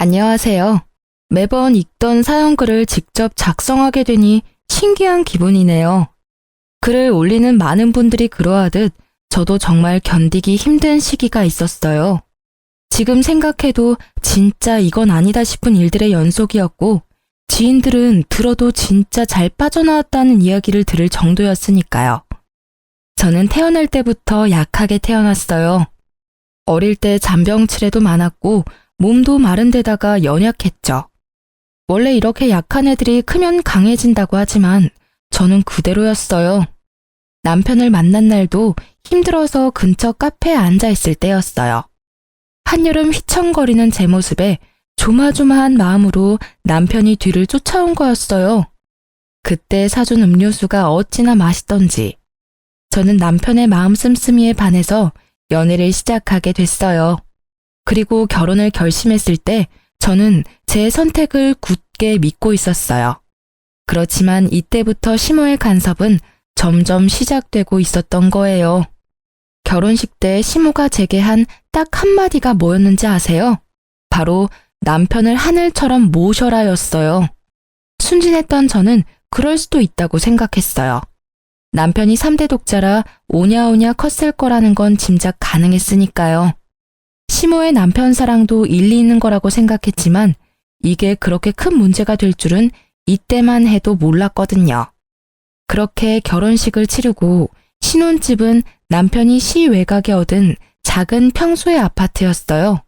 안녕하세요. 매번 읽던 사연글을 직접 작성하게 되니 신기한 기분이네요. 글을 올리는 많은 분들이 그러하듯 저도 정말 견디기 힘든 시기가 있었어요. 지금 생각해도 진짜 이건 아니다 싶은 일들의 연속이었고, 지인들은 들어도 진짜 잘 빠져나왔다는 이야기를 들을 정도였으니까요. 저는 태어날 때부터 약하게 태어났어요. 어릴 때 잔병치레도 많았고 몸도 마른 데다가 연약했죠. 원래 이렇게 약한 애들이 크면 강해진다고 하지만 저는 그대로였어요. 남편을 만난 날도 힘들어서 근처 카페에 앉아있을 때였어요. 한여름 휘청거리는 제 모습에 조마조마한 마음으로 남편이 뒤를 쫓아온 거였어요. 그때 사준 음료수가 어찌나 맛있던지. 저는 남편의 마음 씀씀이에 반해서 연애를 시작하게 됐어요. 그리고 결혼을 결심했을 때 저는 제 선택을 굳게 믿고 있었어요. 그렇지만 이때부터 시모의 간섭은 점점 시작되고 있었던 거예요. 결혼식 때 시모가 제게 한 딱 한마디가 뭐였는지 아세요? 바로 남편을 하늘처럼 모셔라였어요. 순진했던 저는 그럴 수도 있다고 생각했어요. 남편이 3대 독자라 오냐오냐 컸을 거라는 건 짐작 가능했으니까요. 시모의 남편 사랑도 일리 있는 거라고 생각했지만 이게 그렇게 큰 문제가 될 줄은 이때만 해도 몰랐거든요. 그렇게 결혼식을 치르고 신혼집은 남편이 시 외곽에 얻은 작은 평소의 아파트였어요.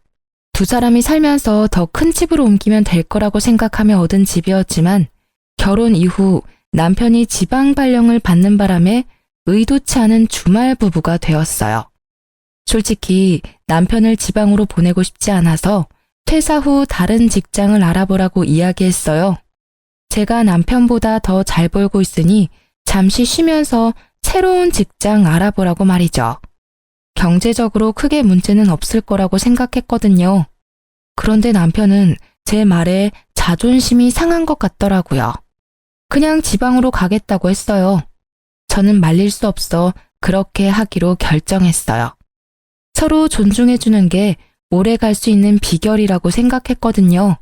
두 사람이 살면서 더 큰 집으로 옮기면 될 거라고 생각하며 얻은 집이었지만 결혼 이후 남편이 지방 발령을 받는 바람에 의도치 않은 주말 부부가 되었어요. 솔직히 남편을 지방으로 보내고 싶지 않아서 퇴사 후 다른 직장을 알아보라고 이야기했어요. 제가 남편보다 더 잘 벌고 있으니 잠시 쉬면서 새로운 직장 알아보라고 말이죠. 경제적으로 크게 문제는 없을 거라고 생각했거든요. 그런데 남편은 제 말에 자존심이 상한 것 같더라고요. 그냥 지방으로 가겠다고 했어요. 저는 말릴 수 없어 그렇게 하기로 결정했어요. 서로 존중해주는 게 오래 갈 수 있는 비결이라고 생각했거든요.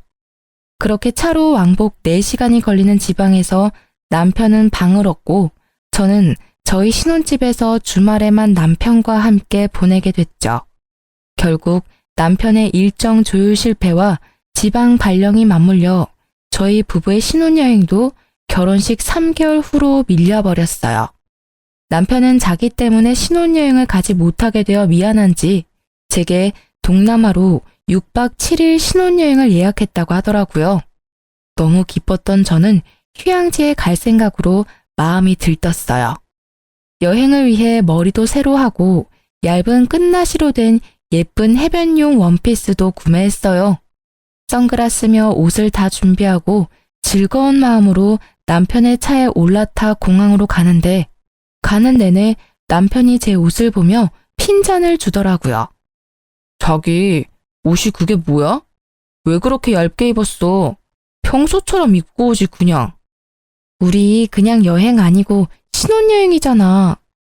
그렇게 차로 왕복 4시간이 걸리는 지방에서 남편은 방을 얻고 저는 저희 신혼집에서 주말에만 남편과 함께 보내게 됐죠. 결국 남편의 일정 조율 실패와 지방 발령이 맞물려 저희 부부의 신혼여행도 결혼식 3개월 후로 밀려버렸어요. 남편은 자기 때문에 신혼여행을 가지 못하게 되어 미안한지 제게 동남아로 6박 7일 신혼여행을 예약했다고 하더라고요. 너무 기뻤던 저는 휴양지에 갈 생각으로 마음이 들떴어요. 여행을 위해 머리도 새로 하고 얇은 끝나시로 된 예쁜 해변용 원피스도 구매했어요. 선글라스며 옷을 다 준비하고 즐거운 마음으로 남편의 차에 올라타 공항으로 가는데 가는 내내 남편이 제 옷을 보며 핀잔을 주더라고요. 자기, 옷이 그게 뭐야? 왜 그렇게 얇게 입었어? 평소처럼 입고 오지 그냥. 우리 그냥 여행 아니고 신혼여행이잖아.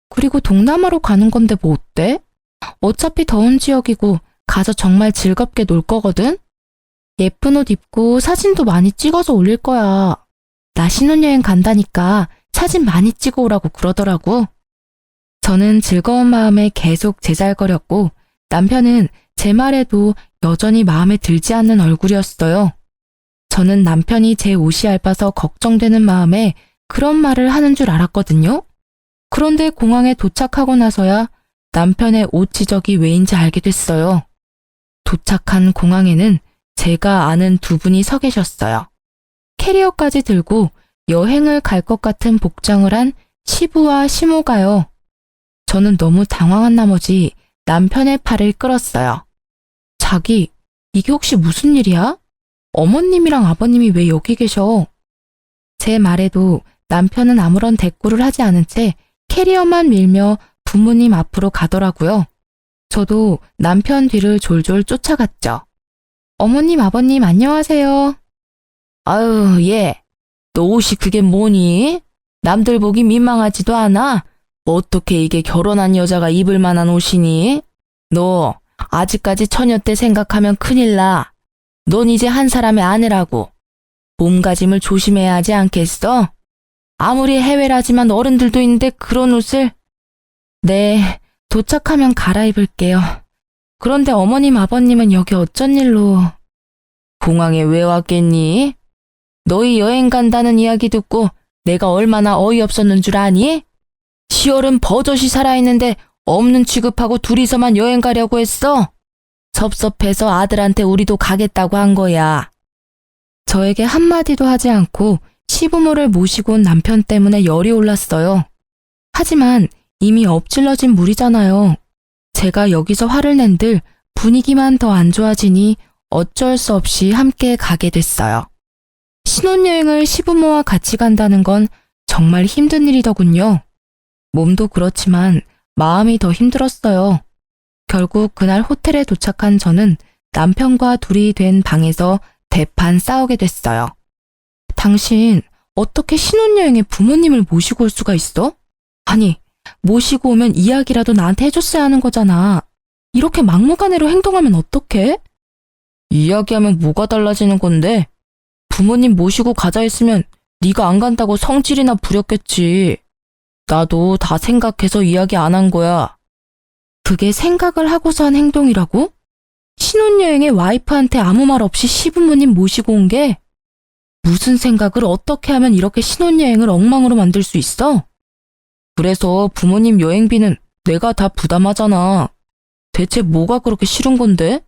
그리고 동남아로 가는 건데 뭐 어때? 어차피 더운 지역이고 가서 정말 즐겁게 놀 거거든? 예쁜 옷 입고 사진도 많이 찍어서 올릴 거야. 나 신혼여행 간다니까 사진 많이 찍어 오라고 그러더라고. 저는 즐거운 마음에 계속 제잘거렸고 남편은 제 말에도 여전히 마음에 들지 않는 얼굴이었어요. 저는 남편이 제 옷이 얇아서 걱정되는 마음에 그런 말을 하는 줄 알았거든요. 그런데 공항에 도착하고 나서야 남편의 옷 지적이 왜인지 알게 됐어요. 도착한 공항에는 제가 아는 두 분이 서 계셨어요. 캐리어까지 들고 여행을 갈 것 같은 복장을 한 시부와 시모가요. 저는 너무 당황한 나머지 남편의 팔을 끌었어요. 자기, 이게 혹시 무슨 일이야? 어머님이랑 아버님이 왜 여기 계셔? 제 말에도 남편은 아무런 대꾸를 하지 않은 채 캐리어만 밀며 부모님 앞으로 가더라고요. 저도 남편 뒤를 졸졸 쫓아갔죠. 어머님, 아버님 안녕하세요. 아유, 얘, 너 옷이 그게 뭐니? 남들 보기 민망하지도 않아? 어떻게 이게 결혼한 여자가 입을 만한 옷이니? 너 아직까지 처녀 때 생각하면 큰일 나. 넌 이제 한 사람의 아내라고. 몸가짐을 조심해야 하지 않겠어? 아무리 해외라지만 어른들도 있는데 그런 옷을. 네, 도착하면 갈아입을게요. 그런데 어머님 아버님은 여기 어쩐 일로. 공항에 왜 왔겠니? 너희 여행 간다는 이야기 듣고 내가 얼마나 어이없었는 줄 아니? 시월은 버젓이 살아있는데 없는 취급하고 둘이서만 여행 가려고 했어. 섭섭해서 아들한테 우리도 가겠다고 한 거야. 저에게 한마디도 하지 않고 시부모를 모시고 온 남편 때문에 열이 올랐어요. 하지만 이미 엎질러진 물이잖아요. 제가 여기서 화를 낸들 분위기만 더 안 좋아지니 어쩔 수 없이 함께 가게 됐어요. 신혼여행을 시부모와 같이 간다는 건 정말 힘든 일이더군요. 몸도 그렇지만 마음이 더 힘들었어요. 결국 그날 호텔에 도착한 저는 남편과 둘이 된 방에서 대판 싸우게 됐어요. 당신 어떻게 신혼여행에 부모님을 모시고 올 수가 있어? 아니, 모시고 오면 이야기라도 나한테 해줬어야 하는 거잖아. 이렇게 막무가내로 행동하면 어떡해? 이야기하면 뭐가 달라지는 건데? 부모님 모시고 가자 했으면 네가 안 간다고 성질이나 부렸겠지. 나도 다 생각해서 이야기 안 한 거야. 그게 생각을 하고서 한 행동이라고? 신혼여행에 와이프한테 아무 말 없이 시부모님 모시고 온 게? 무슨 생각을 어떻게 하면 이렇게 신혼여행을 엉망으로 만들 수 있어? 그래서 부모님 여행비는 내가 다 부담하잖아. 대체 뭐가 그렇게 싫은 건데?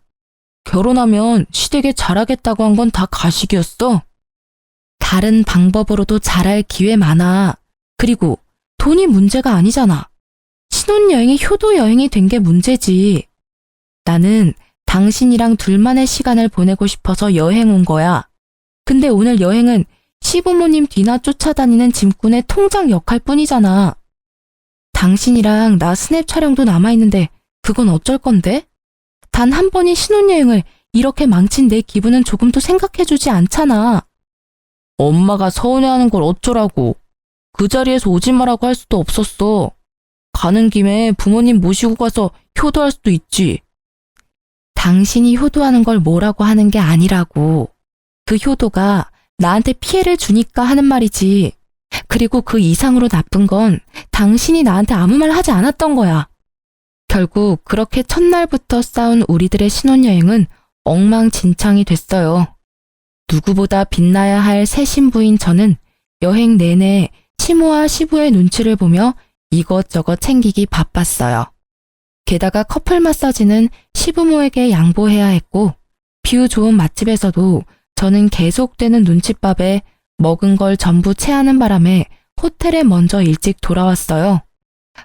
결혼하면 시댁에 잘하겠다고 한 건 다 가식이었어. 다른 방법으로도 잘할 기회 많아. 그리고 돈이 문제가 아니잖아. 신혼여행이 효도여행이 된 게 문제지. 나는 당신이랑 둘만의 시간을 보내고 싶어서 여행 온 거야. 근데 오늘 여행은 시부모님 뒤나 쫓아다니는 짐꾼의 통장 역할 뿐이잖아. 당신이랑 나 스냅 촬영도 남아있는데 그건 어쩔 건데? 단 한 번이 신혼여행을 이렇게 망친 내 기분은 조금도 생각해주지 않잖아. 엄마가 서운해하는 걸 어쩌라고. 그 자리에서 오지 마라고 할 수도 없었어. 가는 김에 부모님 모시고 가서 효도할 수도 있지. 당신이 효도하는 걸 뭐라고 하는 게 아니라고. 그 효도가 나한테 피해를 주니까 하는 말이지. 그리고 그 이상으로 나쁜 건 당신이 나한테 아무 말 하지 않았던 거야. 결국 그렇게 첫날부터 싸운 우리들의 신혼여행은 엉망진창이 됐어요. 누구보다 빛나야 할 새 신부인 저는 여행 내내 시모와 시부의 눈치를 보며 이것저것 챙기기 바빴어요. 게다가 커플 마사지는 시부모에게 양보해야 했고 뷰 좋은 맛집에서도 저는 계속되는 눈칫밥에 먹은 걸 전부 체하는 바람에 호텔에 먼저 일찍 돌아왔어요.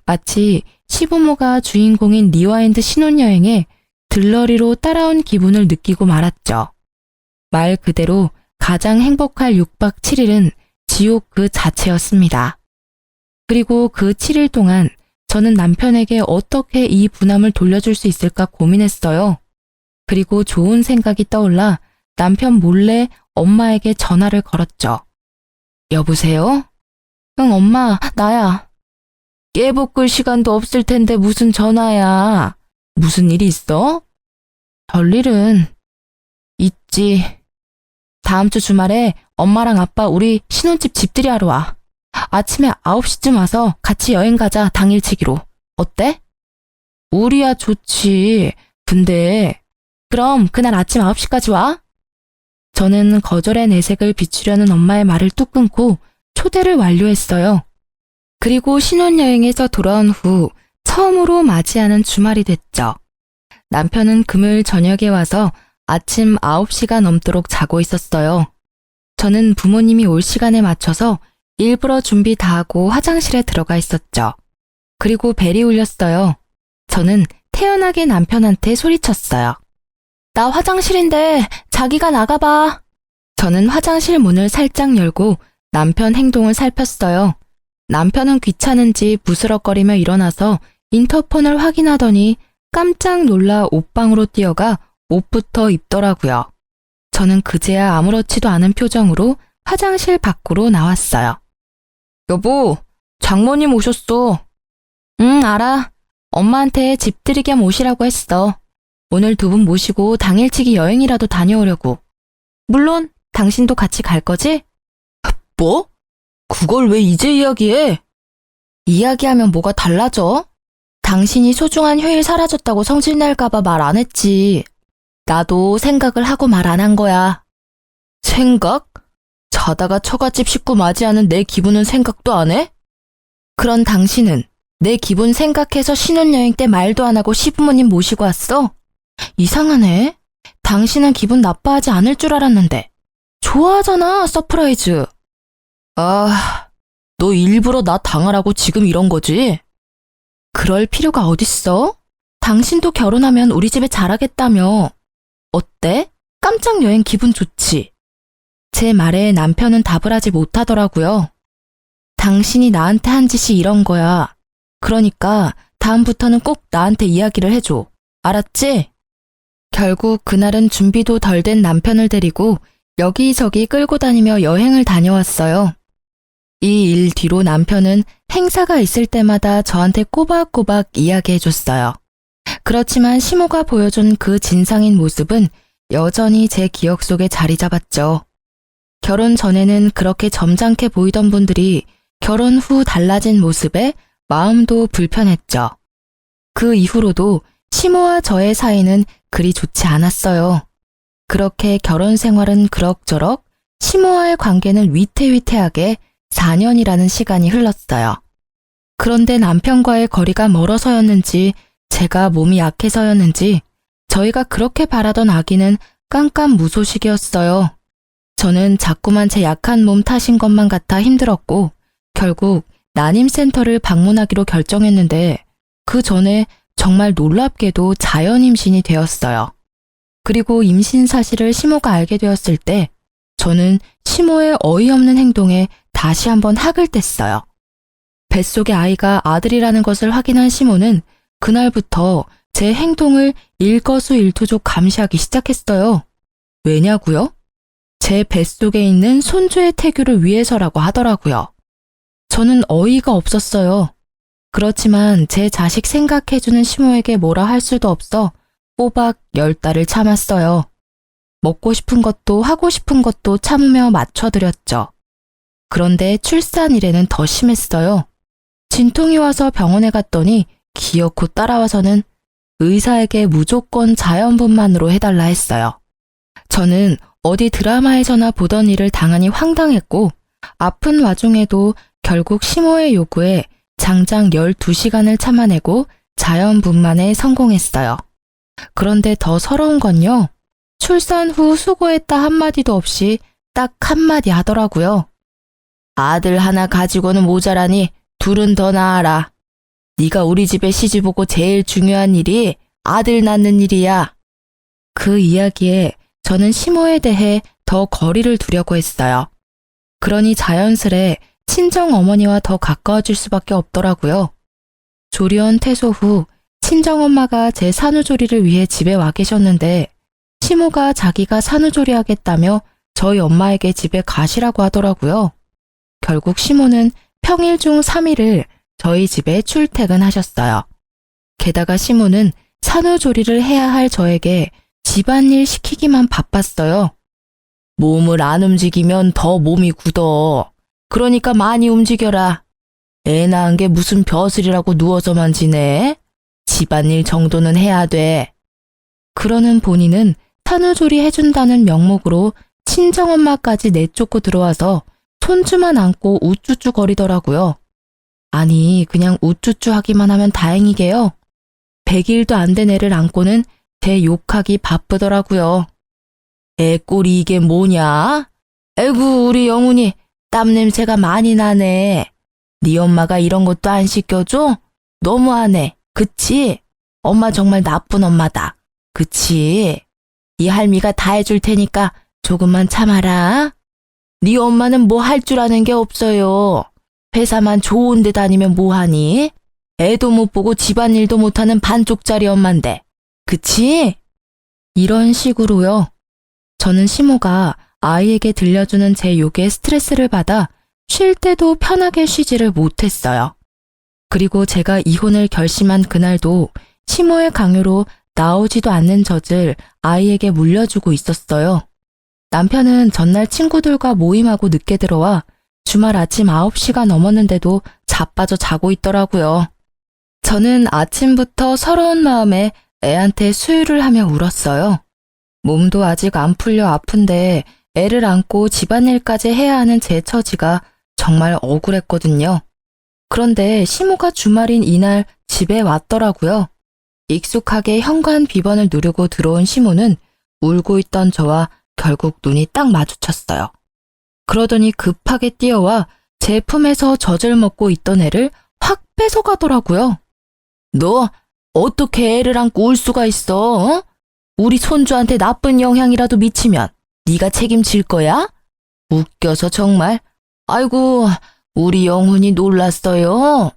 마치 시부모가 주인공인 리와인드 신혼여행에 들러리로 따라온 기분을 느끼고 말았죠. 말 그대로 가장 행복할 6박 7일은 지옥 그 자체였습니다. 그리고 그 7일 동안 저는 남편에게 어떻게 이 부담을 돌려줄 수 있을까 고민했어요. 그리고 좋은 생각이 떠올라 남편 몰래 엄마에게 전화를 걸었죠. 여보세요? 응, 엄마, 나야. 깨볶을 시간도 없을 텐데 무슨 전화야. 무슨 일이 있어? 별일은 있지. 다음 주 주말에 엄마랑 아빠 우리 신혼집 집들이 하러 와. 아침에 9시쯤 와서 같이 여행 가자, 당일치기로. 어때? 우리야 좋지. 근데 그럼 그날 아침 9시까지 와? 저는 거절의 내색을 비추려는 엄마의 말을 뚝 끊고 초대를 완료했어요. 그리고 신혼여행에서 돌아온 후 처음으로 맞이하는 주말이 됐죠. 남편은 금요일 저녁에 와서 아침 9시가 넘도록 자고 있었어요. 저는 부모님이 올 시간에 맞춰서 일부러 준비 다 하고 화장실에 들어가 있었죠. 그리고 벨이 울렸어요. 저는 태연하게 남편한테 소리쳤어요. 나 화장실인데 자기가 나가봐. 저는 화장실 문을 살짝 열고 남편 행동을 살폈어요. 남편은 귀찮은지 부스럭거리며 일어나서 인터폰을 확인하더니 깜짝 놀라 옷방으로 뛰어가 옷부터 입더라고요. 저는 그제야 아무렇지도 않은 표정으로 화장실 밖으로 나왔어요. 여보, 장모님 오셨어. 응, 알아. 엄마한테 집들이 겸 오시라고 했어. 오늘 두 분 모시고 당일치기 여행이라도 다녀오려고. 물론 당신도 같이 갈 거지? 뭐? 그걸 왜 이제 이야기해? 이야기하면 뭐가 달라져? 당신이 소중한 휴일 사라졌다고 성질 낼까봐 말 안 했지. 나도 생각을 하고 말 안 한 거야. 생각? 자다가 처갓집 식구 맞이하는 내 기분은 생각도 안 해? 그런 당신은 내 기분 생각해서 신혼여행 때 말도 안 하고 시부모님 모시고 왔어? 이상하네. 당신은 기분 나빠하지 않을 줄 알았는데. 좋아하잖아, 서프라이즈. 아, 너 일부러 나 당하라고 지금 이런 거지? 그럴 필요가 어딨어? 당신도 결혼하면 우리 집에 잘하겠다며. 어때? 깜짝 여행 기분 좋지? 제 말에 남편은 답을 하지 못하더라고요. 당신이 나한테 한 짓이 이런 거야. 그러니까 다음부터는 꼭 나한테 이야기를 해줘. 알았지? 결국 그날은 준비도 덜 된 남편을 데리고 여기저기 끌고 다니며 여행을 다녀왔어요. 이 일 뒤로 남편은 행사가 있을 때마다 저한테 꼬박꼬박 이야기해줬어요. 그렇지만 시모가 보여준 그 진상인 모습은 여전히 제 기억 속에 자리 잡았죠. 결혼 전에는 그렇게 점잖게 보이던 분들이 결혼 후 달라진 모습에 마음도 불편했죠. 그 이후로도 시모와 저의 사이는 그리 좋지 않았어요. 그렇게 결혼 생활은 그럭저럭, 시모와의 관계는 위태위태하게 4년이라는 시간이 흘렀어요. 그런데 남편과의 거리가 멀어서였는지 제가 몸이 약해서였는지 저희가 그렇게 바라던 아기는 깜깜무소식이었어요. 저는 자꾸만 제 약한 몸 탓인 것만 같아 힘들었고 결국 난임센터를 방문하기로 결정했는데 그 전에 정말 놀랍게도 자연 임신이 되었어요. 그리고 임신 사실을 시모가 알게 되었을 때 저는 시모의 어이없는 행동에 다시 한번 학을 뗐어요. 뱃속의 아이가 아들이라는 것을 확인한 시모는 그날부터 제 행동을 일거수일투족 감시하기 시작했어요. 왜냐고요? 제 뱃속에 있는 손주의 태교를 위해서라고 하더라고요. 저는 어이가 없었어요. 그렇지만 제 자식 생각해주는 시모에게 뭐라 할 수도 없어 꼬박 10달을 참았어요. 먹고 싶은 것도 하고 싶은 것도 참으며 맞춰드렸죠. 그런데 출산일에는 더 심했어요. 진통이 와서 병원에 갔더니 기어코 따라와서는 의사에게 무조건 자연분만으로 해달라 했어요. 저는 어디 드라마에서나 보던 일을 당하니 황당했고 아픈 와중에도 결국 시모의 요구에 장장 12시간을 참아내고 자연분만에 성공했어요. 그런데 더 서러운 건요. 출산 후 수고했다 한마디도 없이 딱 한마디 하더라고요. 아들 하나 가지고는 모자라니 둘은 더 낳아라. 네가 우리 집에 시집 오고 제일 중요한 일이 아들 낳는 일이야. 그 이야기에 저는 시모에 대해 더 거리를 두려고 했어요. 그러니 자연스레 친정어머니와 더 가까워질 수밖에 없더라고요. 조리원 퇴소 후 친정엄마가 제 산후조리를 위해 집에 와 계셨는데 시모가 자기가 산후조리 하겠다며 저희 엄마에게 집에 가시라고 하더라고요. 결국 시모는 평일 중 3일을 저희 집에 출퇴근하셨어요. 게다가 시모는 산후조리를 해야 할 저에게 집안일 시키기만 바빴어요. 몸을 안 움직이면 더 몸이 굳어. 그러니까 많이 움직여라. 애 낳은 게 무슨 벼슬이라고 누워서만 지내? 집안일 정도는 해야 돼. 그러는 본인은 산후조리 해준다는 명목으로 친정엄마까지 내쫓고 들어와서 손주만 안고 우쭈쭈 거리더라고요. 아니 그냥 우쭈쭈 하기만 하면 다행이게요. 100일도 안 된 애를 안고는 제 욕하기 바쁘더라고요. 애 꼴이 이게 뭐냐? 에구 우리 영훈이 땀 냄새가 많이 나네. 네 엄마가 이런 것도 안 시켜줘? 너무하네. 그치? 엄마 정말 나쁜 엄마다. 그치? 이 할미가 다 해줄 테니까 조금만 참아라. 네 엄마는 뭐 할 줄 아는 게 없어요. 회사만 좋은 데 다니면 뭐하니? 애도 못 보고 집안일도 못하는 반쪽짜리 엄만데. 그치? 이런 식으로요. 저는 시모가 아이에게 들려주는 제 욕에 스트레스를 받아 쉴 때도 편하게 쉬지를 못했어요. 그리고 제가 이혼을 결심한 그날도 시모의 강요로 나오지도 않는 젖을 아이에게 물려주고 있었어요. 남편은 전날 친구들과 모임하고 늦게 들어와 주말 아침 9시가 넘었는데도 자빠져 자고 있더라고요. 저는 아침부터 서러운 마음에 애한테 수유를 하며 울었어요. 몸도 아직 안 풀려 아픈데 애를 안고 집안일까지 해야 하는 제 처지가 정말 억울했거든요. 그런데 시모가 주말인 이날 집에 왔더라고요. 익숙하게 현관 비번을 누르고 들어온 시모는 울고 있던 저와 결국 눈이 딱 마주쳤어요. 그러더니 급하게 뛰어와 제 품에서 젖을 먹고 있던 애를 확 뺏어가더라고요. 너 어떻게 애를 안고 울 수가 있어? 어? 우리 손주한테 나쁜 영향이라도 미치면 네가 책임질 거야? 웃겨서 정말. 아이고, 우리 영훈이 놀랐어요.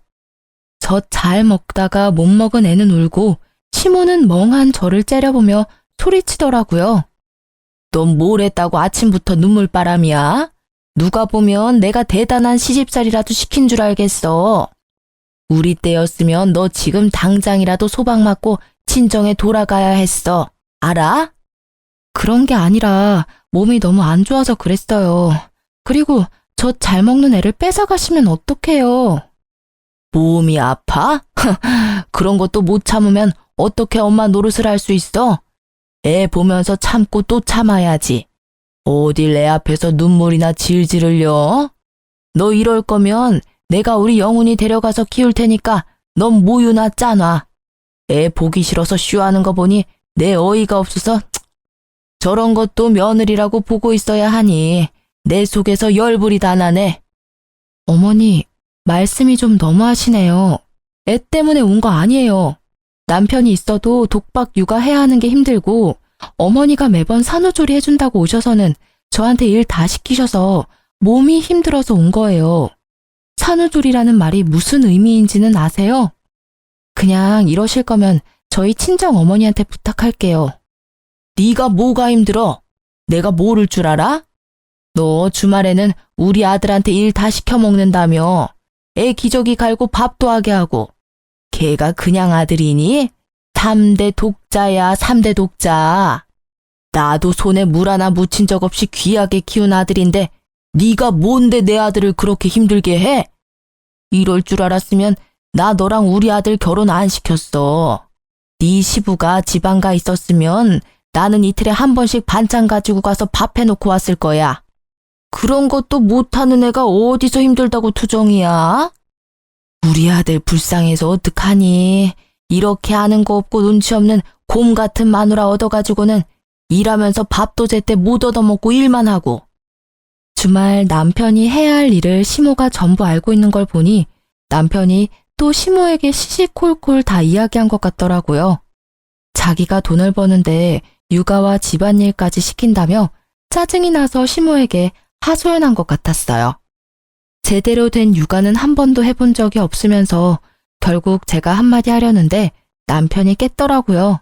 젖 잘 먹다가 못 먹은 애는 울고 시모는 멍한 저를 째려보며 소리치더라고요. 넌 뭘 했다고 아침부터 눈물바람이야? 누가 보면 내가 대단한 시집살이라도 시킨 줄 알겠어. 우리 때였으면 너 지금 당장이라도 소박 맞고 친정에 돌아가야 했어. 알아? 그런 게 아니라 몸이 너무 안 좋아서 그랬어요. 그리고 저 잘 먹는 애를 뺏어가시면 어떡해요? 몸이 아파? 그런 것도 못 참으면 어떻게 엄마 노릇을 할 수 있어? 애 보면서 참고 또 참아야지. 어딜 내 앞에서 눈물이나 질질 흘려? 너 이럴 거면 내가 우리 영훈이 데려가서 키울 테니까 넌 모유나 짜놔. 애 보기 싫어서 쇼하는 거 보니 내 어이가 없어서 저런 것도 며느리라고 보고 있어야 하니 내 속에서 열불이 다 나네. 어머니, 말씀이 좀 너무하시네요. 애 때문에 온 거 아니에요. 남편이 있어도 독박 육아해야 하는 게 힘들고 어머니가 매번 산후조리 해준다고 오셔서는 저한테 일 다 시키셔서 몸이 힘들어서 온 거예요. 산후조리라는 말이 무슨 의미인지는 아세요? 그냥 이러실 거면 저희 친정 어머니한테 부탁할게요. 네가 뭐가 힘들어? 내가 모를 줄 알아? 너 주말에는 우리 아들한테 일 다 시켜 먹는다며. 애 기저귀 갈고 밥도 하게 하고. 걔가 그냥 아들이니? 3대 독자야, 3대 독자. 나도 손에 물 하나 묻힌 적 없이 귀하게 키운 아들인데 네가 뭔데 내 아들을 그렇게 힘들게 해? 이럴 줄 알았으면 나 너랑 우리 아들 결혼 안 시켰어. 네 시부가 지방 가 있었으면 나는 이틀에 한 번씩 반찬 가지고 가서 밥 해놓고 왔을 거야. 그런 것도 못하는 애가 어디서 힘들다고 투정이야? 우리 아들 불쌍해서 어떡하니? 이렇게 아는 거 없고 눈치 없는 곰 같은 마누라 얻어가지고는 일하면서 밥도 제때 못 얻어먹고 일만 하고. 주말 남편이 해야 할 일을 시모가 전부 알고 있는 걸 보니 남편이 또 시모에게 시시콜콜 다 이야기한 것 같더라고요. 자기가 돈을 버는데 육아와 집안일까지 시킨다며 짜증이 나서 시모에게 하소연한 것 같았어요. 제대로 된 육아는 한 번도 해본 적이 없으면서 결국 제가 한마디 하려는데 남편이 깼더라고요.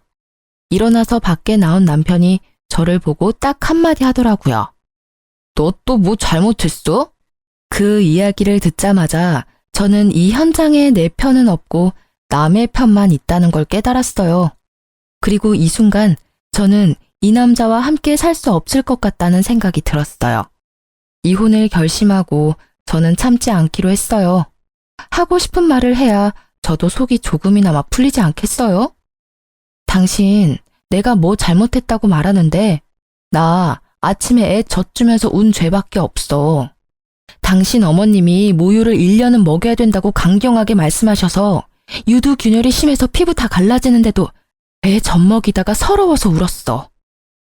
일어나서 밖에 나온 남편이 저를 보고 딱 한마디 하더라고요. 너 또 뭐 잘못했어? 그 이야기를 듣자마자 저는 이 현장에 내 편은 없고 남의 편만 있다는 걸 깨달았어요. 그리고 이 순간 저는 이 남자와 함께 살 수 없을 것 같다는 생각이 들었어요. 이혼을 결심하고 저는 참지 않기로 했어요. 하고 싶은 말을 해야 저도 속이 조금이나마 풀리지 않겠어요? 당신, 내가 뭐 잘못했다고 말하는데 나 아침에 애 젖 주면서 운 죄밖에 없어. 당신 어머님이 모유를 1년은 먹여야 된다고 강경하게 말씀하셔서 유두균열이 심해서 피부 다 갈라지는데도 애 젖 먹이다가 서러워서 울었어.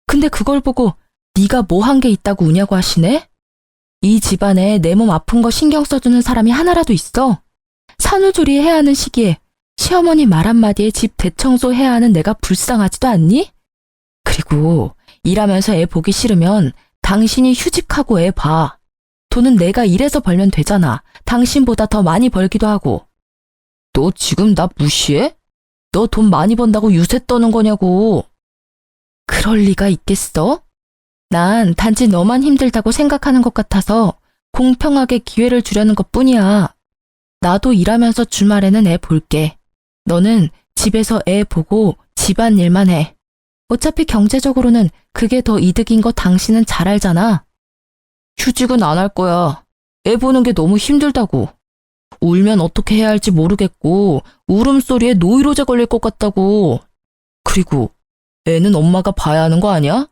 근데 그걸 보고 네가 뭐 한 게 있다고 우냐고 하시네? 이 집안에 내 몸 아픈 거 신경 써주는 사람이 하나라도 있어? 산후조리 해야 하는 시기에 시어머니 말 한마디에 집 대청소 해야 하는 내가 불쌍하지도 않니? 그리고 일하면서 애 보기 싫으면 당신이 휴직하고 애 봐. 돈은 내가 일해서 벌면 되잖아. 당신보다 더 많이 벌기도 하고. 너 지금 나 무시해? 너 돈 많이 번다고 유세 떠는 거냐고. 그럴 리가 있겠어? 난 단지 너만 힘들다고 생각하는 것 같아서 공평하게 기회를 주려는 것뿐이야. 나도 일하면서 주말에는 애 볼게. 너는 집에서 애 보고 집안일만 해. 어차피 경제적으로는 그게 더 이득인 거 당신은 잘 알잖아. 휴직은 안 할 거야. 애 보는 게 너무 힘들다고. 울면 어떻게 해야 할지 모르겠고 울음소리에 노이로제 걸릴 것 같다고. 그리고 애는 엄마가 봐야 하는 거 아니야?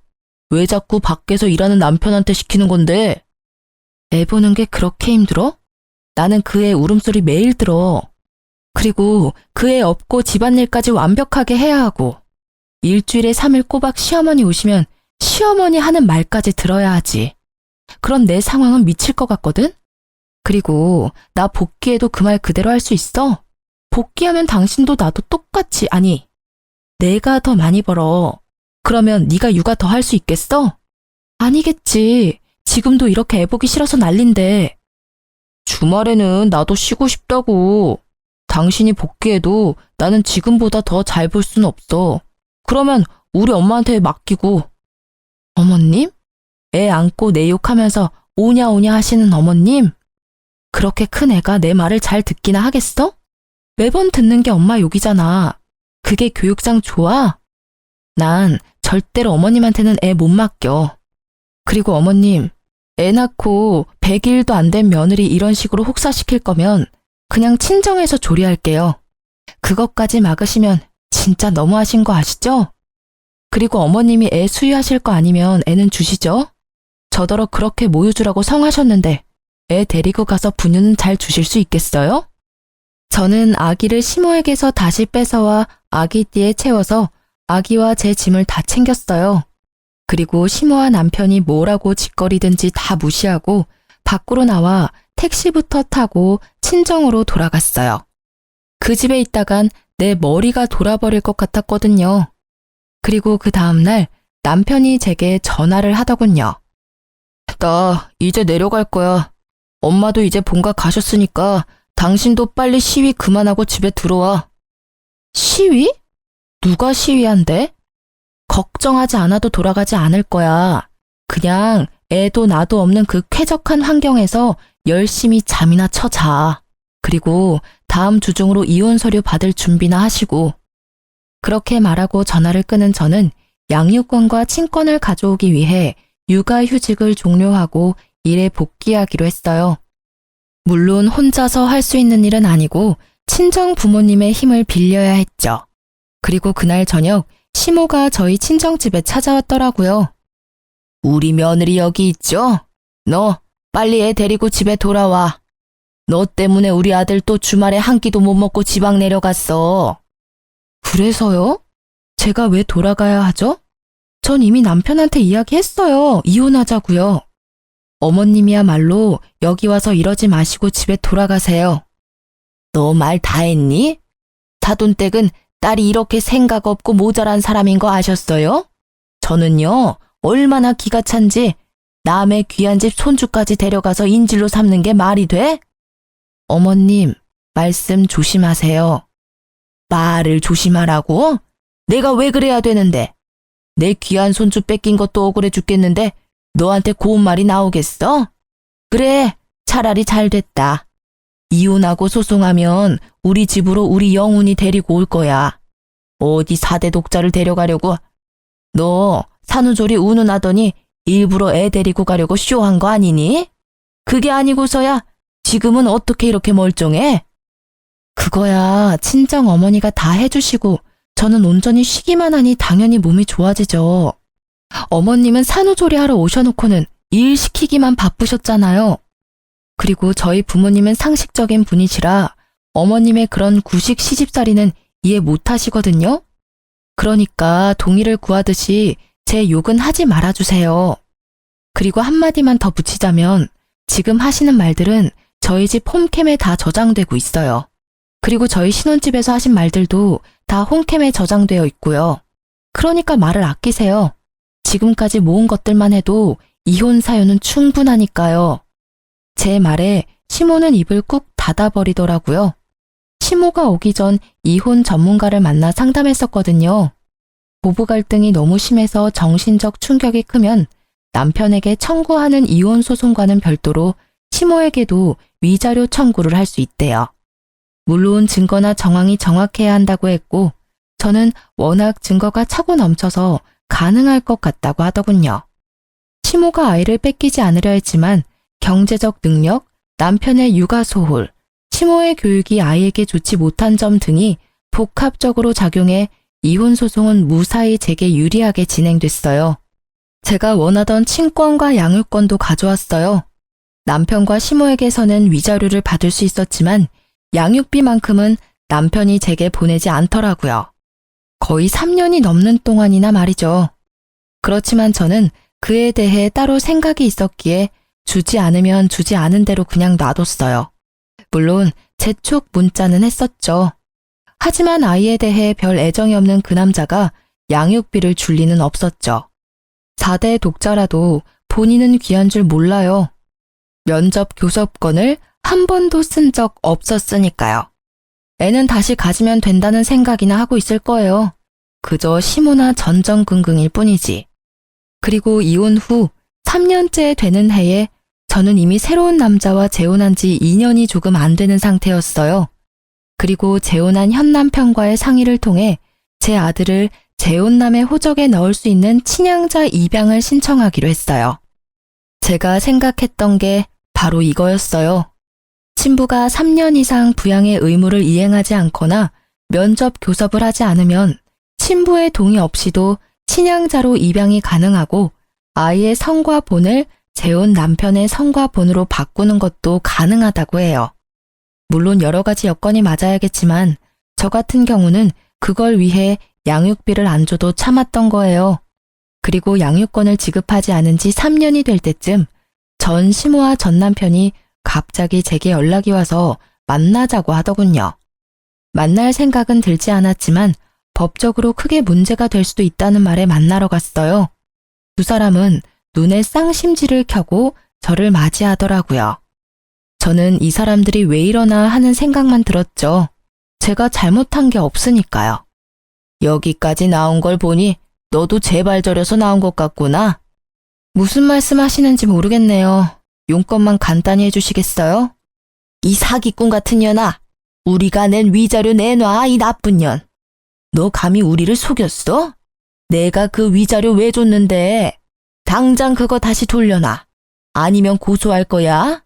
왜 자꾸 밖에서 일하는 남편한테 시키는 건데? 애 보는 게 그렇게 힘들어? 나는 그 애 울음소리 매일 들어. 그리고 그 애 업고 집안일까지 완벽하게 해야 하고 일주일에 3일 꼬박 시어머니 오시면 시어머니 하는 말까지 들어야 하지. 그런 내 상황은 미칠 것 같거든? 그리고 나 복귀해도 그 말 그대로 할 수 있어? 복귀하면 당신도 나도 똑같이, 아니, 내가 더 많이 벌어. 그러면 네가 육아 더 할 수 있겠어? 아니겠지. 지금도 이렇게 애 보기 싫어서 난린데. 주말에는 나도 쉬고 싶다고. 당신이 복귀해도 나는 지금보다 더 잘 볼 수는 없어. 그러면 우리 엄마한테 맡기고. 어머님? 애 안고 내 욕하면서 오냐 오냐 하시는 어머님? 그렇게 큰 애가 내 말을 잘 듣기나 하겠어? 매번 듣는 게 엄마 욕이잖아. 그게 교육상 좋아? 난 절대로 어머님한테는 애 못 맡겨. 그리고 어머님, 애 낳고 100일도 안 된 며느리 이런 식으로 혹사시킬 거면 그냥 친정에서 조리할게요. 그것까지 막으시면 진짜 너무하신 거 아시죠? 그리고 어머님이 애 수유하실 거 아니면 애는 주시죠? 저더러 그렇게 모유주라고 성하셨는데 애 데리고 가서 분유는 잘 주실 수 있겠어요? 저는 아기를 시모에게서 다시 뺏어와 아기띠에 채워서 아기와 제 짐을 다 챙겼어요. 그리고 시모와 남편이 뭐라고 짓거리든지 다 무시하고 밖으로 나와 택시부터 타고 친정으로 돌아갔어요. 그 집에 있다간 내 머리가 돌아버릴 것 같았거든요. 그리고 그 다음날 남편이 제게 전화를 하더군요. 나 이제 내려갈 거야. 엄마도 이제 본가 가셨으니까 당신도 빨리 시위 그만하고 집에 들어와. 시위? 누가 시위한대? 걱정하지 않아도 돌아가지 않을 거야. 그냥 애도 나도 없는 그 쾌적한 환경에서 열심히 잠이나 쳐 자. 그리고 다음 주 중으로 이혼 서류 받을 준비나 하시고. 그렇게 말하고 전화를 끊은 저는 양육권과 친권을 가져오기 위해 육아휴직을 종료하고 일에 복귀하기로 했어요. 물론 혼자서 할 수 있는 일은 아니고 친정 부모님의 힘을 빌려야 했죠. 그리고 그날 저녁 시모가 저희 친정집에 찾아왔더라고요. 우리 며느리 여기 있죠? 너 빨리 애 데리고 집에 돌아와. 너 때문에 우리 아들 또 주말에 한 끼도 못 먹고 지방 내려갔어. 그래서요? 제가 왜 돌아가야 하죠? 전 이미 남편한테 이야기했어요. 이혼하자고요. 어머님이야말로 여기 와서 이러지 마시고 집에 돌아가세요. 너 말 다 했니? 사돈댁은 딸이 이렇게 생각 없고 모자란 사람인 거 아셨어요? 저는요, 얼마나 기가 찬지 남의 귀한 집 손주까지 데려가서 인질로 삼는 게 말이 돼? 어머님, 말씀 조심하세요. 말을 조심하라고? 내가 왜 그래야 되는데? 내 귀한 손주 뺏긴 것도 억울해 죽겠는데 너한테 고운 말이 나오겠어? 그래, 차라리 잘 됐다. 이혼하고 소송하면 우리 집으로 우리 영훈이 데리고 올 거야. 어디 4대 독자를 데려가려고? 너 산후조리 운운하더니 일부러 애 데리고 가려고 쇼한 거 아니니? 그게 아니고서야 지금은 어떻게 이렇게 멀쩡해? 그거야 친정 어머니가 다 해주시고 저는 온전히 쉬기만 하니 당연히 몸이 좋아지죠. 어머님은 산후조리 하러 오셔놓고는 일 시키기만 바쁘셨잖아요. 그리고 저희 부모님은 상식적인 분이시라 어머님의 그런 구식 시집살이는 이해 못 하시거든요. 그러니까 동의를 구하듯이 제 욕은 하지 말아주세요. 그리고 한마디만 더 붙이자면 지금 하시는 말들은 저희 집 홈캠에 다 저장되고 있어요. 그리고 저희 신혼집에서 하신 말들도 다 홈캠에 저장되어 있고요. 그러니까 말을 아끼세요. 지금까지 모은 것들만 해도 이혼 사유는 충분하니까요. 제 말에 시모는 입을 꾹 닫아버리더라고요. 시모가 오기 전 이혼 전문가를 만나 상담했었거든요. 부부 갈등이 너무 심해서 정신적 충격이 크면 남편에게 청구하는 이혼 소송과는 별도로 시모에게도 위자료 청구를 할 수 있대요. 물론 증거나 정황이 정확해야 한다고 했고 저는 워낙 증거가 차고 넘쳐서 가능할 것 같다고 하더군요. 시모가 아이를 뺏기지 않으려 했지만 경제적 능력, 남편의 육아 소홀, 시모의 교육이 아이에게 좋지 못한 점 등이 복합적으로 작용해 이혼 소송은 무사히 제게 유리하게 진행됐어요. 제가 원하던 친권과 양육권도 가져왔어요. 남편과 시모에게서는 위자료를 받을 수 있었지만 양육비만큼은 남편이 제게 보내지 않더라고요. 거의 3년이 넘는 동안이나 말이죠. 그렇지만 저는 그에 대해 따로 생각이 있었기에 주지 않으면 주지 않은 대로 그냥 놔뒀어요. 물론 재촉 문자는 했었죠. 하지만 아이에 대해 별 애정이 없는 그 남자가 양육비를 줄 리는 없었죠. 4대 독자라도 본인은 귀한 줄 몰라요. 면접 교섭권을 한 번도 쓴 적 없었으니까요. 애는 다시 가지면 된다는 생각이나 하고 있을 거예요. 그저 시모나 전전긍긍일 뿐이지. 그리고 이혼 후 3년째 되는 해에 저는 이미 새로운 남자와 재혼한 지 2년이 조금 안 되는 상태였어요. 그리고 재혼한 현 남편과의 상의를 통해 제 아들을 재혼남의 호적에 넣을 수 있는 친양자 입양을 신청하기로 했어요. 제가 생각했던 게 바로 이거였어요. 신부가 3년 이상 부양의 의무를 이행하지 않거나 면접 교섭을 하지 않으면 신부의 동의 없이도 친양자로 입양이 가능하고 아이의 성과 본을 재혼 남편의 성과 본으로 바꾸는 것도 가능하다고 해요. 물론 여러 가지 여건이 맞아야겠지만 저 같은 경우는 그걸 위해 양육비를 안 줘도 참았던 거예요. 그리고 양육권을 지급하지 않은 지 3년이 될 때쯤 전 시모와 전 남편이 갑자기 제게 연락이 와서 만나자고 하더군요. 만날 생각은 들지 않았지만 법적으로 크게 문제가 될 수도 있다는 말에 만나러 갔어요. 두 사람은 눈에 쌍심지를 켜고 저를 맞이하더라고요. 저는 이 사람들이 왜 이러나 하는 생각만 들었죠. 제가 잘못한 게 없으니까요. 여기까지 나온 걸 보니 너도 제발 저려서 나온 것 같구나. 무슨 말씀 하시는지 모르겠네요. 용건만 간단히 해주시겠어요? 이 사기꾼 같은 년아, 우리가 낸 위자료 내놔, 이 나쁜 년. 너 감히 우리를 속였어? 내가 그 위자료 왜 줬는데? 당장 그거 다시 돌려놔. 아니면 고소할 거야?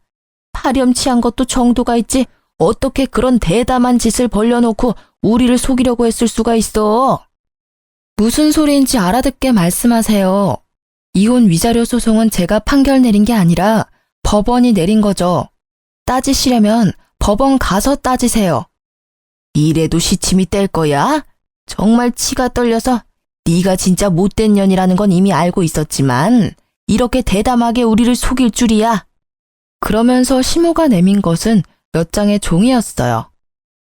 파렴치한 것도 정도가 있지. 어떻게 그런 대담한 짓을 벌려놓고 우리를 속이려고 했을 수가 있어? 무슨 소리인지 알아듣게 말씀하세요. 이혼 위자료 소송은 제가 판결 내린 게 아니라 법원이 내린 거죠. 따지시려면 법원 가서 따지세요. 이래도 시침이 뗄 거야? 정말 치가 떨려서 네가 진짜 못된 년이라는 건 이미 알고 있었지만 이렇게 대담하게 우리를 속일 줄이야. 그러면서 시모가 내민 것은 몇 장의 종이였어요.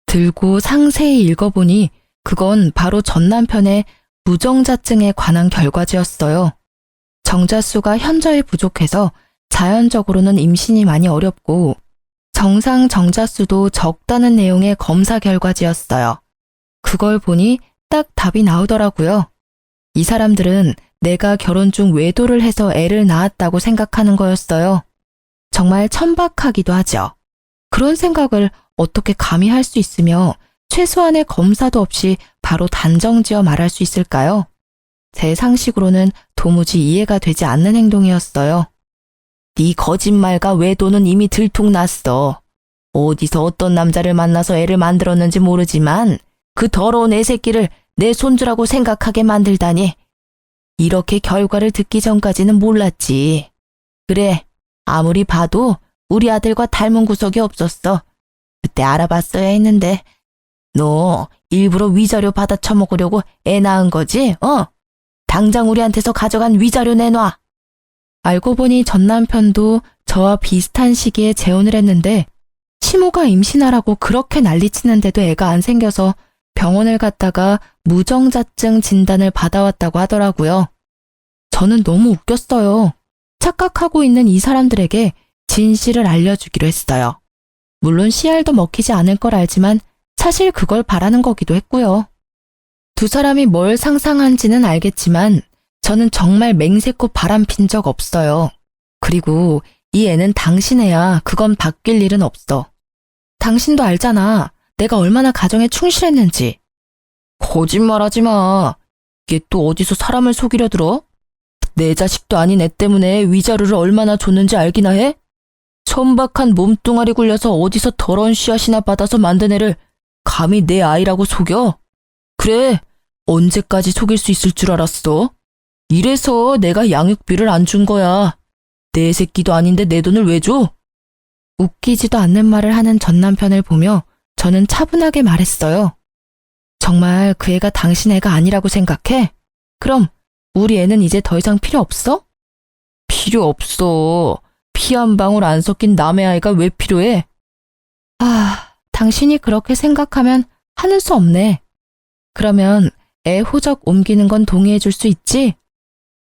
들고 상세히 읽어보니 그건 바로 전 남편의 무정자증에 관한 결과지였어요. 정자수가 현저히 부족해서 자연적으로는 임신이 많이 어렵고 정상 정자수도 적다는 내용의 검사 결과지였어요. 그걸 보니 딱 답이 나오더라고요. 이 사람들은 내가 결혼 중 외도를 해서 애를 낳았다고 생각하는 거였어요. 정말 천박하기도 하죠. 그런 생각을 어떻게 감히 할 수 있으며 최소한의 검사도 없이 바로 단정지어 말할 수 있을까요? 제 상식으로는 도무지 이해가 되지 않는 행동이었어요. 네 거짓말과 외도는 이미 들통났어. 어디서 어떤 남자를 만나서 애를 만들었는지 모르지만 그 더러운 애새끼를 내 손주라고 생각하게 만들다니. 이렇게 결과를 듣기 전까지는 몰랐지. 그래, 아무리 봐도 우리 아들과 닮은 구석이 없었어. 그때 알아봤어야 했는데. 너 일부러 위자료 받아 처먹으려고 애 낳은 거지? 당장 우리한테서 가져간 위자료 내놔. 알고 보니 전 남편도 저와 비슷한 시기에 재혼을 했는데 시모가 임신하라고 그렇게 난리치는데도 애가 안 생겨서 병원을 갔다가 무정자증 진단을 받아왔다고 하더라고요. 저는 너무 웃겼어요. 착각하고 있는 이 사람들에게 진실을 알려주기로 했어요. 물론 씨알도 먹히지 않을 걸 알지만 사실 그걸 바라는 거기도 했고요. 두 사람이 뭘 상상한지는 알겠지만 저는 정말 맹세코 바람핀 적 없어요. 그리고 이 애는 당신 애야. 그건 바뀔 일은 없어. 당신도 알잖아. 내가 얼마나 가정에 충실했는지. 거짓말하지 마. 이게 또 어디서 사람을 속이려 들어? 내 자식도 아닌 애 때문에 위자료를 얼마나 줬는지 알기나 해? 천박한 몸뚱아리 굴려서 어디서 더러운 씨앗이나 받아서 만든 애를 감히 내 아이라고 속여? 그래, 언제까지 속일 수 있을 줄 알았어? 이래서 내가 양육비를 안 준 거야. 내 새끼도 아닌데 내 돈을 왜 줘? 웃기지도 않는 말을 하는 전 남편을 보며 저는 차분하게 말했어요. 정말 그 애가 당신 애가 아니라고 생각해? 그럼 우리 애는 이제 더 이상 필요 없어? 필요 없어. 피 한 방울 안 섞인 남의 아이가 왜 필요해? 당신이 그렇게 생각하면 하는 수 없네. 그러면 애 호적 옮기는 건 동의해 줄 수 있지?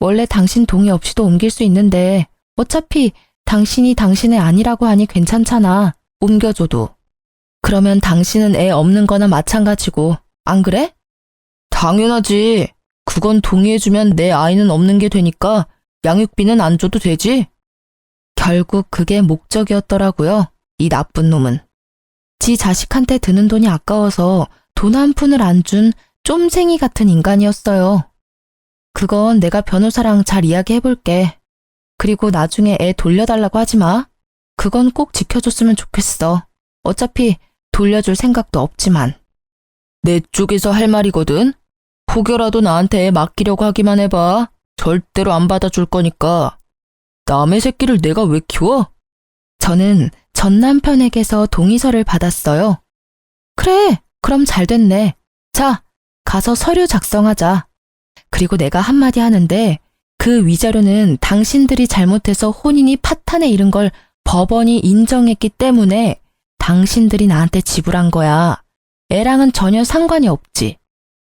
원래 당신 동의 없이도 옮길 수 있는데 어차피 당신이 당신의 아니라고 하니 괜찮잖아. 옮겨줘도. 그러면 당신은 애 없는 거나 마찬가지고, 안 그래? 당연하지. 그건 동의해주면 내 아이는 없는 게 되니까 양육비는 안 줘도 되지. 결국 그게 목적이었더라고요. 이 나쁜 놈은. 지 자식한테 드는 돈이 아까워서 돈 한 푼을 안 준 쫌생이 같은 인간이었어요. 그건 내가 변호사랑 잘 이야기해볼게. 그리고 나중에 애 돌려달라고 하지 마. 그건 꼭 지켜줬으면 좋겠어. 어차피 돌려줄 생각도 없지만. 내 쪽에서 할 말이거든. 혹여라도 나한테 애 맡기려고 하기만 해봐. 절대로 안 받아줄 거니까. 남의 새끼를 내가 왜 키워? 저는 전 남편에게서 동의서를 받았어요. 그래, 그럼 잘 됐네. 자, 가서 서류 작성하자. 그리고 내가 한마디 하는데 그 위자료는 당신들이 잘못해서 혼인이 파탄에 이른 걸 법원이 인정했기 때문에 당신들이 나한테 지불한 거야. 애랑은 전혀 상관이 없지.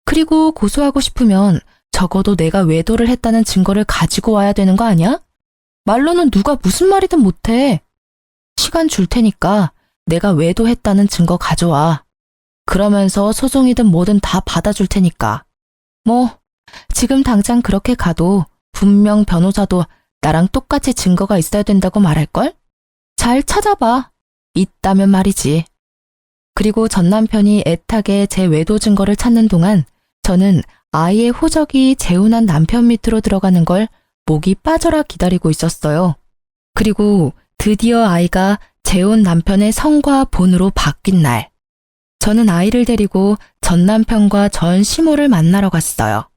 그리고 고소하고 싶으면 적어도 내가 외도를 했다는 증거를 가지고 와야 되는 거 아니야? 말로는 누가 무슨 말이든 못해. 시간 줄 테니까 내가 외도했다는 증거 가져와. 그러면서 소송이든 뭐든 다 받아줄 테니까. 뭐 지금 당장 그렇게 가도 분명 변호사도 나랑 똑같이 증거가 있어야 된다고 말할걸? 잘 찾아봐. 있다면 말이지. 그리고 전 남편이 애타게 제 외도 증거를 찾는 동안 저는 아이의 호적이 재혼한 남편 밑으로 들어가는 걸 목이 빠져라 기다리고 있었어요. 그리고 드디어 아이가 재혼 남편의 성과 본으로 바뀐 날. 저는 아이를 데리고 전 남편과 전 시모를 만나러 갔어요.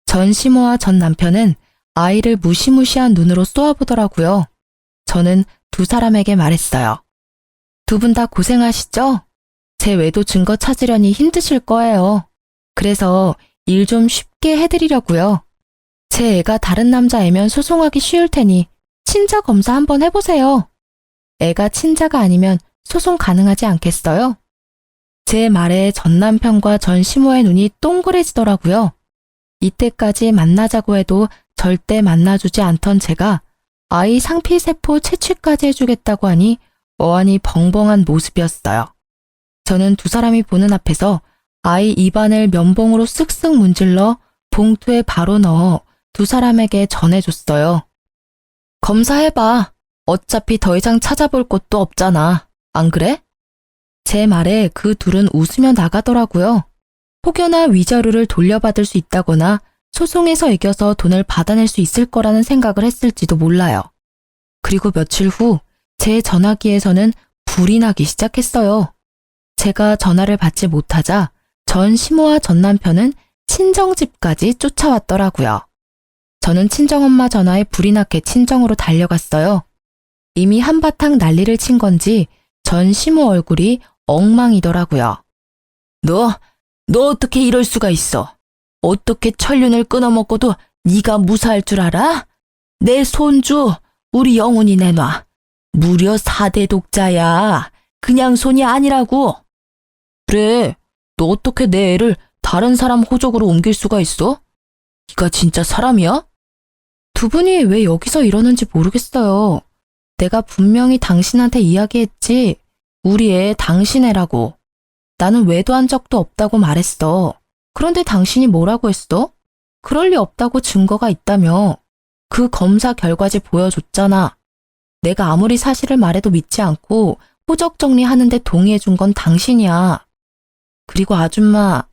전 시모와 전 남편은 아이를 무시무시한 눈으로 쏘아보더라고요. 저는 두 사람에게 말했어요. 두 분 다 고생하시죠? 제 외도 증거 찾으려니 힘드실 거예요. 그래서 일 좀 쉽게 해드리려고요. 제 애가 다른 남자애면 소송하기 쉬울 테니 친자 검사 한번 해보세요. 애가 친자가 아니면 소송 가능하지 않겠어요? 제 말에 전 남편과 전 시모의 눈이 동그래지더라고요. 이때까지 만나자고 해도 절대 만나주지 않던 제가 아이 상피세포 채취까지 해주겠다고 하니 어안이 벙벙한 모습이었어요. 저는 두 사람이 보는 앞에서 아이 입안을 면봉으로 쓱쓱 문질러 봉투에 바로 넣어 두 사람에게 전해줬어요. 검사해봐. 어차피 더 이상 찾아볼 곳도 없잖아. 안 그래? 제 말에 그 둘은 웃으며 나가더라고요. 혹여나 위자료를 돌려받을 수 있다거나 소송에서 이겨서 돈을 받아낼 수 있을 거라는 생각을 했을지도 몰라요. 그리고 며칠 후 제 전화기에서는 불이 나기 시작했어요. 제가 전화를 받지 못하자 전 시모와 전 남편은 친정집까지 쫓아왔더라고요. 저는 친정엄마 전화에 불이 나게 친정으로 달려갔어요. 이미 한바탕 난리를 친 건지 전 시모 얼굴이 엉망이더라고요. 너 어떻게 이럴 수가 있어? 어떻게 천륜을 끊어먹고도 네가 무사할 줄 알아? 내 손주 우리 영훈이 내놔. 무려 4대 독자야. 그냥 손이 아니라고. 그래, 너 어떻게 내 애를 다른 사람 호적으로 옮길 수가 있어? 네가 진짜 사람이야? 두 분이 왜 여기서 이러는지 모르겠어요. 내가 분명히 당신한테 이야기했지. 우리 애 당신 애라고. 나는 외도한 적도 없다고 말했어. 그런데 당신이 뭐라고 했어? 그럴 리 없다고 증거가 있다며. 그 검사 결과지 보여줬잖아. 내가 아무리 사실을 말해도 믿지 않고 호적 정리하는데 동의해준 건 당신이야. 그리고 아줌마,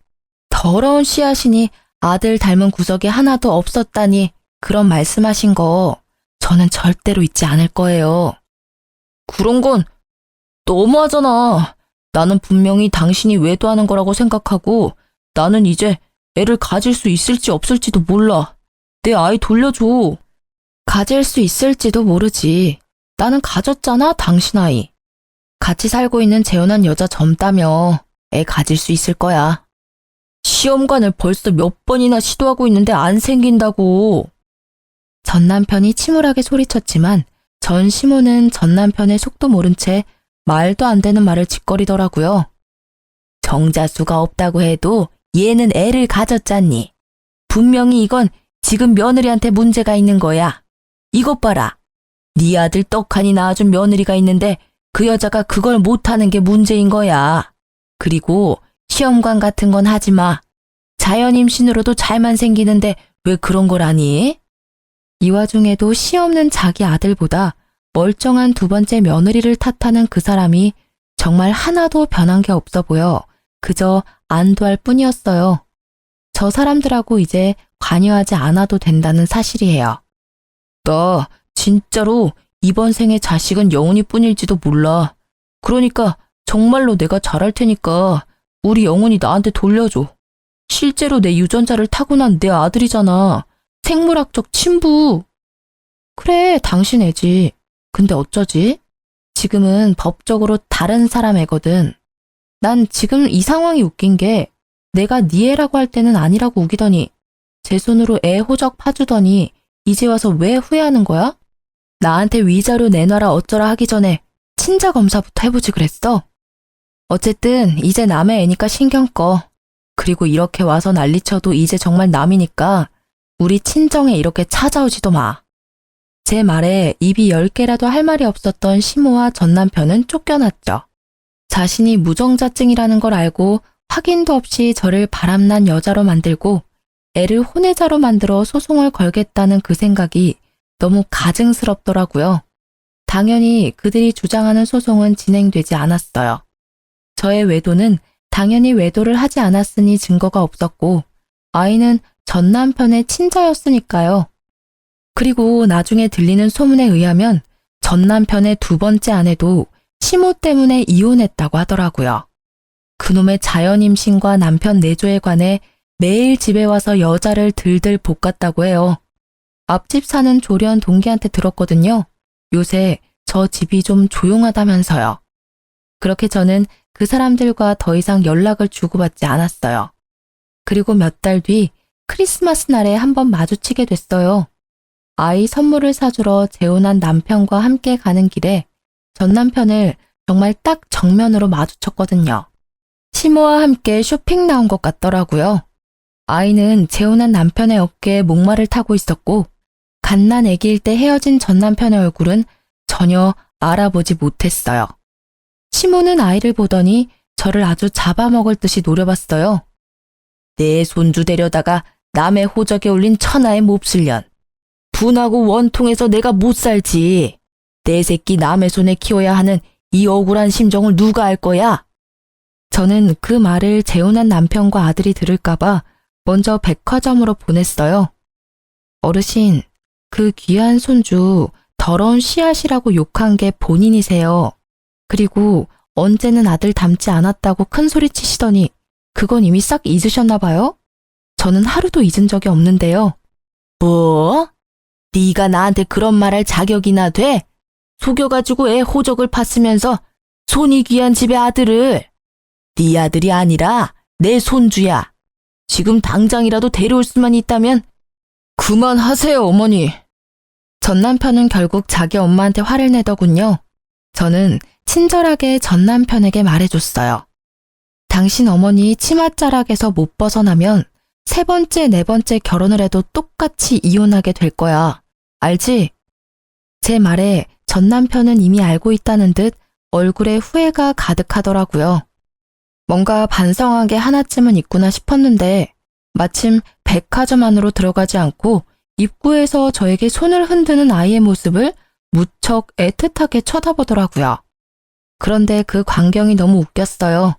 더 더러운 씨앗이니 아들 닮은 구석이 하나도 없었다니 그런 말씀하신 거 저는 절대로 잊지 않을 거예요. 그런 건 너무하잖아. 나는 분명히 당신이 외도하는 거라고 생각하고 나는 이제 애를 가질 수 있을지 없을지도 몰라. 내 아이 돌려줘. 가질 수 있을지도 모르지. 나는 가졌잖아, 당신 아이. 같이 살고 있는 재혼한 여자 젊다며 애 가질 수 있을 거야. 시험관을 벌써 몇 번이나 시도하고 있는데 안 생긴다고. 전 남편이 침울하게 소리쳤지만 전 시모는 전 남편의 속도 모른 채 말도 안 되는 말을 짓거리더라고요. 정자수가 없다고 해도 얘는 애를 가졌잖니. 분명히 이건 지금 며느리한테 문제가 있는 거야. 이것 봐라. 네 아들 떡하니 낳아준 며느리가 있는데 그 여자가 그걸 못하는 게 문제인 거야. 그리고 시험관 같은 건 하지 마. 자연 임신으로도 잘만 생기는데 왜 그런 걸 하니? 이 와중에도 시 없는 자기 아들보다 멀쩡한 두 번째 며느리를 탓하는 그 사람이 정말 하나도 변한 게 없어 보여 그저 안도할 뿐이었어요. 저 사람들하고 이제 관여하지 않아도 된다는 사실이에요. 나 진짜로 이번 생에 자식은 영훈이 뿐일지도 몰라. 그러니까 정말로 내가 잘할 테니까 우리 영훈이 나한테 돌려줘. 실제로 내 유전자를 타고난 내 아들이잖아. 생물학적 친부. 그래, 당신 애지. 근데 어쩌지? 지금은 법적으로 다른 사람 애거든. 난 지금 이 상황이 웃긴 게 내가 네 애라고 할 때는 아니라고 우기더니 제 손으로 애 호적 파주더니 이제 와서 왜 후회하는 거야? 나한테 위자료 내놔라 어쩌라 하기 전에 친자 검사부터 해보지 그랬어. 어쨌든 이제 남의 애니까 신경 꺼. 그리고 이렇게 와서 난리쳐도 이제 정말 남이니까 우리 친정에 이렇게 찾아오지도 마. 제 말에 입이 10개라도 할 말이 없었던 시모와 전 남편은 쫓겨났죠. 자신이 무정자증이라는 걸 알고 확인도 없이 저를 바람난 여자로 만들고 애를 혼외자로 만들어 소송을 걸겠다는 그 생각이 너무 가증스럽더라고요. 당연히 그들이 주장하는 소송은 진행되지 않았어요. 저의 외도는 당연히 외도를 하지 않았으니 증거가 없었고 아이는 전 남편의 친자였으니까요. 그리고 나중에 들리는 소문에 의하면 전 남편의 두 번째 아내도 시모 때문에 이혼했다고 하더라고요. 그놈의 자연 임신과 남편 내조에 관해 매일 집에 와서 여자를 들들 볶았다고 해요. 앞집 사는 조련 동기한테 들었거든요. 요새 저 집이 좀 조용하다면서요. 그렇게 저는 그 사람들과 더 이상 연락을 주고받지 않았어요. 그리고 몇 달 뒤 크리스마스 날에 한번 마주치게 됐어요. 아이 선물을 사주러 재혼한 남편과 함께 가는 길에 전 남편을 정말 딱 정면으로 마주쳤거든요. 시모와 함께 쇼핑 나온 것 같더라고요. 아이는 재혼한 남편의 어깨에 목마를 타고 있었고 갓난 아기일 때 헤어진 전 남편의 얼굴은 전혀 알아보지 못했어요. 시모는 아이를 보더니 저를 아주 잡아먹을 듯이 노려봤어요. 내 손주 데려다가 남의 호적에 올린 천하의 몹쓸년. 분하고 원통해서 내가 못 살지. 내 새끼 남의 손에 키워야 하는 이 억울한 심정을 누가 알 거야? 저는 그 말을 재혼한 남편과 아들이 들을까봐 먼저 백화점으로 보냈어요. 어르신, 그 귀한 손주 더러운 씨앗이라고 욕한 게 본인이세요. 그리고 언제는 아들 닮지 않았다고 큰 소리 치시더니 그건 이미 싹 잊으셨나 봐요? 저는 하루도 잊은 적이 없는데요. 뭐? 네가 나한테 그런 말 할 자격이나 돼? 속여가지고 애 호적을 팠으면서 손이 귀한 집의 아들을. 네 아들이 아니라 내 손주야. 지금 당장이라도 데려올 수만 있다면 그만하세요, 어머니. 전 남편은 결국 자기 엄마한테 화를 내더군요. 저는 친절하게 전 남편에게 말해줬어요. 당신 어머니 치맛자락에서 못 벗어나면 세 번째, 네 번째 결혼을 해도 똑같이 이혼하게 될 거야. 알지? 제 말에 전 남편은 이미 알고 있다는 듯 얼굴에 후회가 가득하더라고요. 뭔가 반성한 게 하나쯤은 있구나 싶었는데 마침 백화점 안으로 들어가지 않고 입구에서 저에게 손을 흔드는 아이의 모습을 무척 애틋하게 쳐다보더라고요. 그런데 그 광경이 너무 웃겼어요.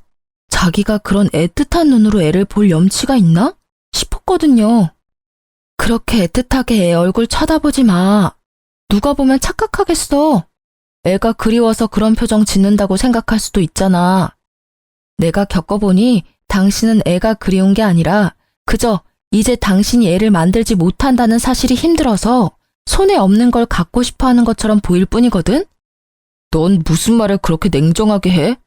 자기가 그런 애틋한 눈으로 애를 볼 염치가 있나? 싶었거든요. 그렇게 애틋하게 애 얼굴 쳐다보지 마. 누가 보면 착각하겠어. 애가 그리워서 그런 표정 짓는다고 생각할 수도 있잖아. 내가 겪어보니 당신은 애가 그리운 게 아니라 그저 이제 당신이 애를 만들지 못한다는 사실이 힘들어서 손에 없는 걸 갖고 싶어 하는 것처럼 보일 뿐이거든? 넌 무슨 말을 그렇게 냉정하게 해?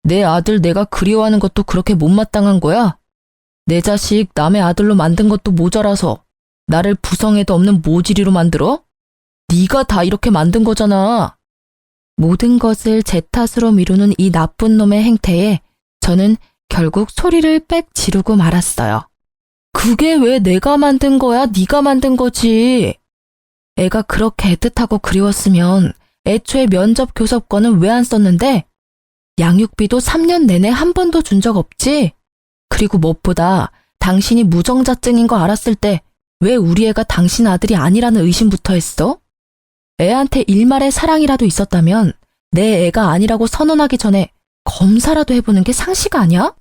내 아들 내가 그리워하는 것도 그렇게 못마땅한 거야? 내 자식 남의 아들로 만든 것도 모자라서 나를 부성애도 없는 모지리로 만들어? 네가 다 이렇게 만든 거잖아. 모든 것을 제 탓으로 미루는 이 나쁜 놈의 행태에 저는 결국 소리를 빽 지르고 말았어요. 그게 왜 내가 만든 거야? 네가 만든 거지. 애가 그렇게 애틋하고 그리웠으면 애초에 면접 교섭권은 왜 안 썼는데? 양육비도 3년 내내 한 번도 준 적 없지? 그리고 무엇보다 당신이 무정자증인 거 알았을 때 왜 우리 애가 당신 아들이 아니라는 의심부터 했어? 애한테 일말의 사랑이라도 있었다면 내 애가 아니라고 선언하기 전에 검사라도 해보는 게 상식 아니야?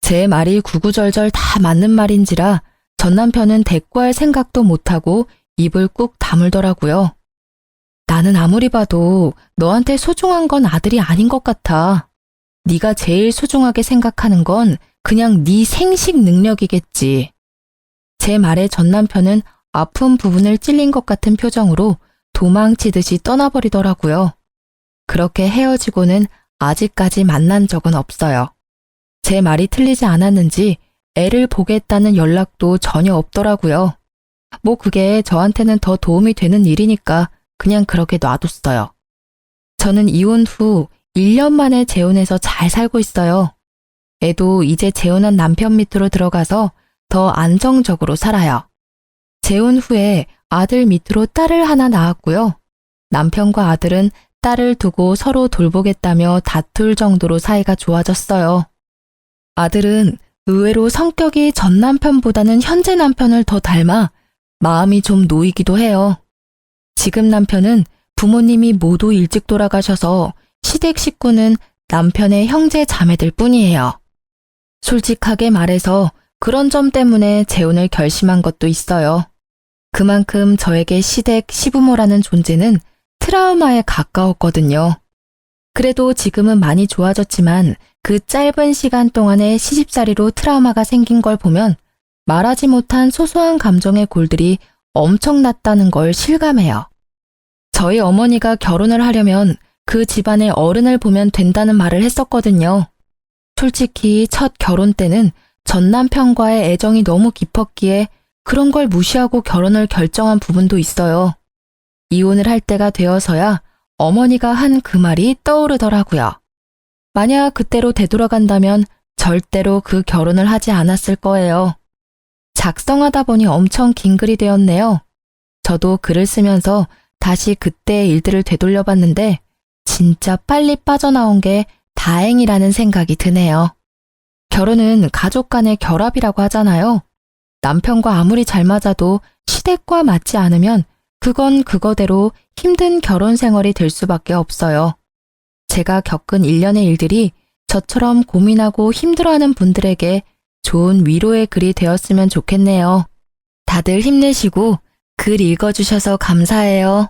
제 말이 구구절절 다 맞는 말인지라 전 남편은 대꾸할 생각도 못하고 입을 꾹 다물더라고요. 나는 아무리 봐도 너한테 소중한 건 아들이 아닌 것 같아. 네가 제일 소중하게 생각하는 건 그냥 네 생식 능력이겠지. 제 말에 전 남편은 아픈 부분을 찔린 것 같은 표정으로 도망치듯이 떠나버리더라고요. 그렇게 헤어지고는 아직까지 만난 적은 없어요. 제 말이 틀리지 않았는지 애를 보겠다는 연락도 전혀 없더라고요. 뭐 그게 저한테는 더 도움이 되는 일이니까 그냥 그렇게 놔뒀어요. 저는 이혼 후 1년 만에 재혼해서 잘 살고 있어요. 애도 이제 재혼한 남편 밑으로 들어가서 더 안정적으로 살아요. 재혼 후에 아들 밑으로 딸을 하나 낳았고요. 남편과 아들은 딸을 두고 서로 돌보겠다며 다툴 정도로 사이가 좋아졌어요. 아들은 의외로 성격이 전 남편보다는 현재 남편을 더 닮아 마음이 좀 놓이기도 해요. 지금 남편은 부모님이 모두 일찍 돌아가셔서 시댁 식구는 남편의 형제 자매들 뿐이에요. 솔직하게 말해서 그런 점 때문에 재혼을 결심한 것도 있어요. 그만큼 저에게 시댁 시부모라는 존재는 트라우마에 가까웠거든요. 그래도 지금은 많이 좋아졌지만 그 짧은 시간 동안에 시집살이로 트라우마가 생긴 걸 보면 말하지 못한 소소한 감정의 골들이 엄청났다는 걸 실감해요. 저희 어머니가 결혼을 하려면 그 집안의 어른을 보면 된다는 말을 했었거든요. 솔직히 첫 결혼 때는 전 남편과의 애정이 너무 깊었기에 그런 걸 무시하고 결혼을 결정한 부분도 있어요. 이혼을 할 때가 되어서야 어머니가 한 그 말이 떠오르더라고요. 만약 그때로 되돌아간다면 절대로 그 결혼을 하지 않았을 거예요. 작성하다 보니 엄청 긴 글이 되었네요. 저도 글을 쓰면서 다시 그때의 일들을 되돌려봤는데 진짜 빨리 빠져나온 게 다행이라는 생각이 드네요. 결혼은 가족 간의 결합이라고 하잖아요. 남편과 아무리 잘 맞아도 시댁과 맞지 않으면 그건 그거대로 힘든 결혼 생활이 될 수밖에 없어요. 제가 겪은 일련의 일들이 저처럼 고민하고 힘들어하는 분들에게 좋은 위로의 글이 되었으면 좋겠네요. 다들 힘내시고 글 읽어주셔서 감사해요.